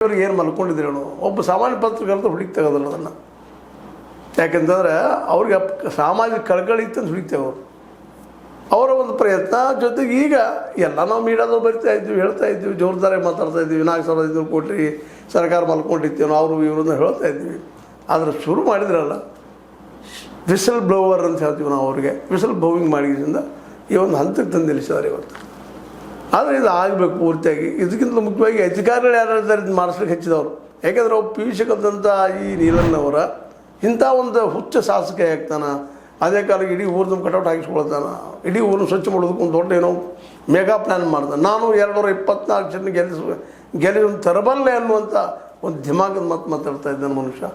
ಇವ್ರಿಗೆ ಏನು ಮಲ್ಕೊಂಡಿದ್ರಿ ಅವನು ಒಬ್ಬ ಸಾಮಾನ್ಯ ಪತ್ರಕರ್ತ ಹುಡುಕಿ ತೆಗೋದಲ್ಲ ಅದನ್ನು. ಯಾಕೆಂತಂದ್ರೆ ಅವ್ರಿಗೆ ಸಾಮಾಜಿಕ ಕಳಕಳಿ ಇತ್ತು ಅಂತ ಹುಡುಕ್ತೇವೆ ಅವರು. ಅವರ ಒಂದು ಪ್ರಯತ್ನ ಜೊತೆಗೆ ಈಗ ಎಲ್ಲ ನಾವು ಮೀಡಿಯಾದವ್ರು ಬರಿತಾ ಇದ್ವಿ, ಹೇಳ್ತಾ ಇದ್ವಿ, ಜೋರ್ದಾರೆ ಮಾತಾಡ್ತಾ ಇದ್ವಿ, 4,500 ಕೋಟಿ ಸರ್ಕಾರ ಮಲ್ಕೊಂಡಿರ್ತೇವೆ ಅವರು ಇವ್ರನ್ನ ಹೇಳ್ತಾ ಇದ್ವಿ. ಆದರೆ ಶುರು ಮಾಡಿದ್ರಲ್ಲ ವಿಸಲ್ ಬ್ಲೋವರ್ ಅಂತ ಹೇಳ್ತೀವಿ ನಾವು, ಅವ್ರಿಗೆ ವಿಸಲ್ ಬ್ಲೋವಿಂಗ್ ಮಾಡಿದ್ರಿಂದ ಈ ಒಂದು ಹಂತಕ್ಕೆ ತಂದು ನಿಲ್ಲಿಸಿದ್ದಾರೆ ಇವತ್ತು. ಆದರೆ ಇದು ಆಗಬೇಕು ಪೂರ್ತಿಯಾಗಿ. ಇದಕ್ಕಿಂತ ಮುಖ್ಯವಾಗಿ ಅಧಿಕಾರಿಗಳು ಯಾರು ಇದು ಮಾಡಿಸ್ಲಿಕ್ಕೆ ಹೆಚ್ಚಿದವರು. ಯಾಕೆಂದರೆ ಅವ್ರು ಪಿ ಯು ಸಿ ಕಲಿತಂಥ ಈ ನೀಲಣ್ಣವರ ಇಂಥ ಒಂದು ಹುಚ್ಚ ಶಾಸಕ ಆಗ್ತಾನೆ. ಅದೇ ಕಾಲಕ್ಕೆ ಇಡೀ ಊರು ನಮ್ಮ ಕಟೌಟ್ ಹಾಕಿಸ್ಕೊಳ್ತಾನೆ, ಇಡೀ ಊರನ್ನು ಸ್ವಚ್ಛ ಮಾಡೋದಕ್ಕೆ ಒಂದು ದೊಡ್ಡ ಏನೋ ಮೆಗಾ ಪ್ಲ್ಯಾನ್ ಮಾಡ್ತಾನೆ. ನಾನು 224 ಜನ ಗೆಲ್ಲಿ ಒಂದು ತರಬಲ್ಲೆ ಅನ್ನುವಂಥ ಒಂದು ದಿಮಾಗದ ಮಾತಾಡ್ತಾ ಇದ್ದಾನೆ ಮನುಷ್ಯ.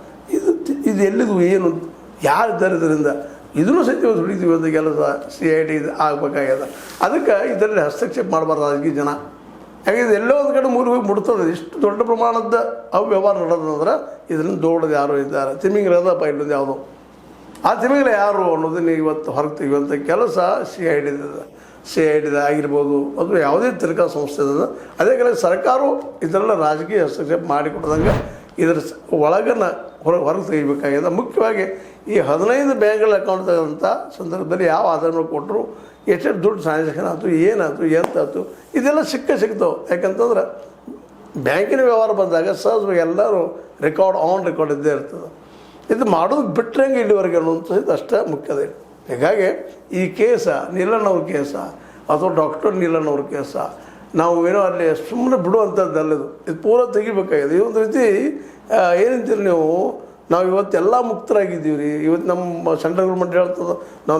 ಇದು ಎಲ್ಲಿದು ಏನು ಯಾರಿದ್ದಾರೆ ಇದರಿಂದ ಇದನ್ನು ಸಹಿತ ಹುಡುಕ್ತೀವಿ ಒಂದು ಕೆಲಸ CID ಇದು ಆಗಬೇಕಾಗ್ಯದ. ಅದಕ್ಕೆ ಇದರಲ್ಲಿ ಹಸ್ತಕ್ಷೇಪ ಮಾಡಬಾರ್ದು ರಾಜಕೀಯ ಜನ. ಯಾಕೆಂದ್ರೆ ಎಲ್ಲೋ ಒಂದು ಕಡೆ ಮೂರು ಹೋಗಿ ಮುಡ್ತದೆ. ಇಷ್ಟು ದೊಡ್ಡ ಪ್ರಮಾಣದ ಅವ್ಯವಹಾರ ನಡೆದಂದ್ರೆ ಇದರಿಂದ ದೊಡ್ಡದು ಯಾರು ಇದ್ದಾರೆ, ತಿಮಿಂಗಿಲದಪ್ಪ ಇಲ್ಲೊಂದು ಯಾವುದೋ ಆ ತಿಮಿಂಗಿಲ ಯಾರು ಅನ್ನೋದನ್ನ ಇವತ್ತು ಹೊರಗೆ ತೆಗೆಯುವಂಥ ಕೆಲಸ CID ಆಗಿರ್ಬೋದು, ಅದು ಯಾವುದೇ ತನಿಖಾ ಸಂಸ್ಥೆ ಇದೆ. ಅದೇ ಕಾಲ ಸರ್ಕಾರವು ಇದರೆಲ್ಲ ರಾಜಕೀಯ ಹಸ್ತಕ್ಷೇಪ ಮಾಡಿಕೊಡ್ದಂಗೆ ಇದರ ಒಳಗನ್ನು ಹೊರಗೆ ತೆಗಿಬೇಕಾಗಿದೆ. ಮುಖ್ಯವಾಗಿ ಈ 15 ಬ್ಯಾಂಕ್ಗಳ ಅಕೌಂಟ್ ತೆಗೆದಂಥ ಸಂದರ್ಭದಲ್ಲಿ ಯಾವ ಆಧಾರ ಕೊಟ್ಟರು, ಎಷ್ಟೆಷ್ಟು ದುಡ್ಡು ಟ್ರಾನ್ಸಾಕ್ಷನ್ ಆಯ್ತು, ಏನಾಯ್ತು, ಎಂತಾಯ್ತು, ಇದೆಲ್ಲ ಸಿಗ್ತಾವೆ. ಯಾಕಂತಂದ್ರೆ ಬ್ಯಾಂಕಿನ ವ್ಯವಹಾರ ಬಂದಾಗ ಸಹಜವಾಗಿ ಎಲ್ಲರೂ ರೆಕಾರ್ಡ್ ಇದ್ದೇ ಇರ್ತದೆ. ಇದು ಮಾಡೋದಕ್ಕೆ ಬಿಟ್ಟರೆ ಇಲ್ಲಿವರೆಗೆ ಅನ್ನುವಂಥದ್ದು ಅಷ್ಟೇ ಮುಖ್ಯದ. ಹೀಗಾಗಿ ಈ ಕೇಸ ನೀಲಣ್ಣವ್ರ ಕೇಸ ಅಥವಾ ಡಾಕ್ಟರ್ ನೀಲಣ್ಣವ್ರ ಕೇಸ ನಾವು ಏನೋ ಅಲ್ಲಿ ಸುಮ್ಮನೆ ಬಿಡುವಂಥದ್ದಲ್ಲದು. ಇದು ಪೂರ ತೆಗಿಬೇಕಾಗಿದೆ. ಇದೊಂದು ರೀತಿ ಏನಂತೀರಿ ನೀವು, ನಾವು ಇವತ್ತೆಲ್ಲ ಮುಕ್ತರಾಗಿದ್ದೀವಿ ರೀ. ಇವತ್ತು ನಮ್ಮ ಸೆಂಟ್ರಲ್ ಗೌರ್ಮೆಂಟ್ ಹೇಳ್ತದೆ ನಾವು